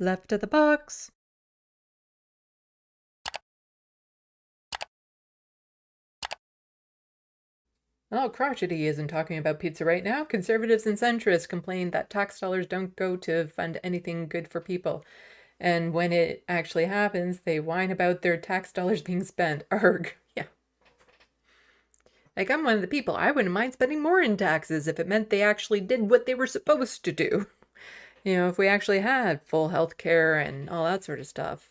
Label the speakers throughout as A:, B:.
A: Left of the box. Oh, crotchety isn't talking about pizza right now. Conservatives and centrists complain that tax dollars don't go to fund anything good for people. And when it actually happens, they whine about their tax dollars being spent. Arg. Yeah. Like, I'm one of the people. I wouldn't mind spending more in taxes if it meant they actually did what they were supposed to do. If we actually had full health care and all that sort of stuff.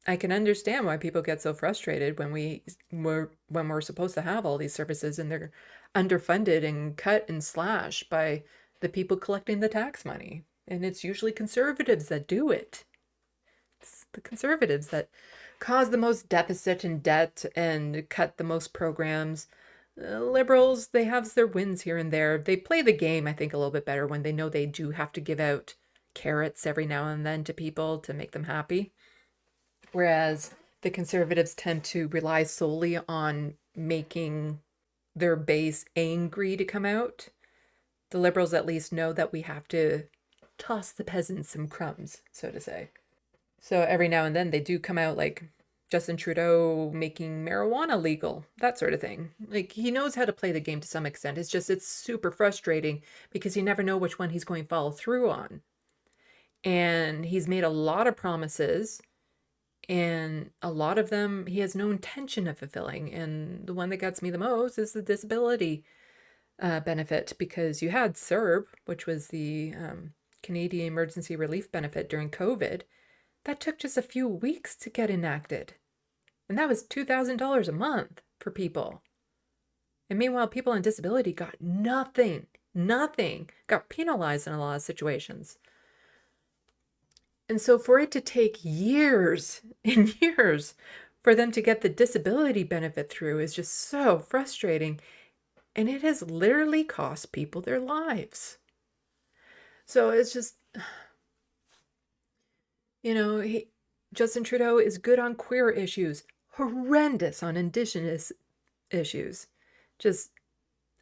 A: I can understand why people get so frustrated when we're supposed to have all these services and they're underfunded and cut and slashed by the people collecting the tax money. And it's usually conservatives that do it. It's the conservatives that cause the most deficit and debt and cut the most programs. Liberals, they have their wins here and there. They play the game, I think, a little bit better when they know they do have to give out carrots every now and then to people to make them happy. Whereas the conservatives tend to rely solely on making their base angry to come out. The liberals at least know that we have to toss the peasants some crumbs, so to say. So every now and then they do come out, like Justin Trudeau making marijuana legal, that sort of thing. Like, he knows how to play the game to some extent. It's super frustrating because you never know which one he's going to follow through on. And he's made a lot of promises, and a lot of them he has no intention of fulfilling. And the one that gets me the most is the disability benefit, because you had CERB, which was the Canadian Emergency Relief Benefit during COVID. That took just a few weeks to get enacted. And that was $2,000 a month for people. And meanwhile, people on disability got nothing, got penalized in a lot of situations. And so for it to take years and years for them to get the disability benefit through is just so frustrating. And it has literally cost people their lives. So it's just, Justin Trudeau is good on queer issues, horrendous on Indigenous issues, just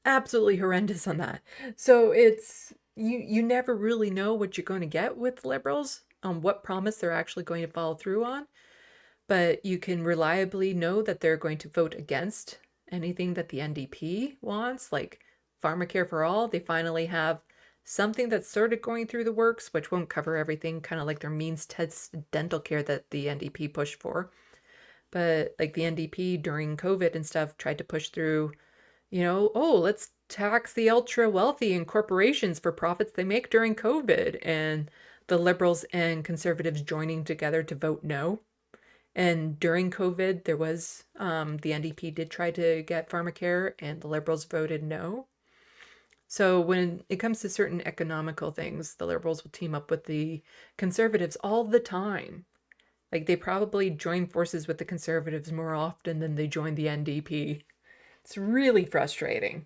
A: absolutely horrendous on that. So it's, you never really know what you're going to get with liberals on what promise they're actually going to follow through on, but you can reliably know that they're going to vote against anything that the NDP wants, like pharmacare for all. They finally have something that's sort of going through the works, which won't cover everything, kind of like their means-tested dental care that the NDP pushed for. But like the NDP during COVID and stuff tried to push through, let's tax the ultra wealthy and corporations for profits they make during COVID. And the liberals and conservatives joining together to vote no. And during COVID, there was, the NDP did try to get pharmacare and the liberals voted no. So when it comes to certain economical things, the liberals will team up with the conservatives all the time. Like, they probably join forces with the conservatives more often than they join the NDP. It's really frustrating.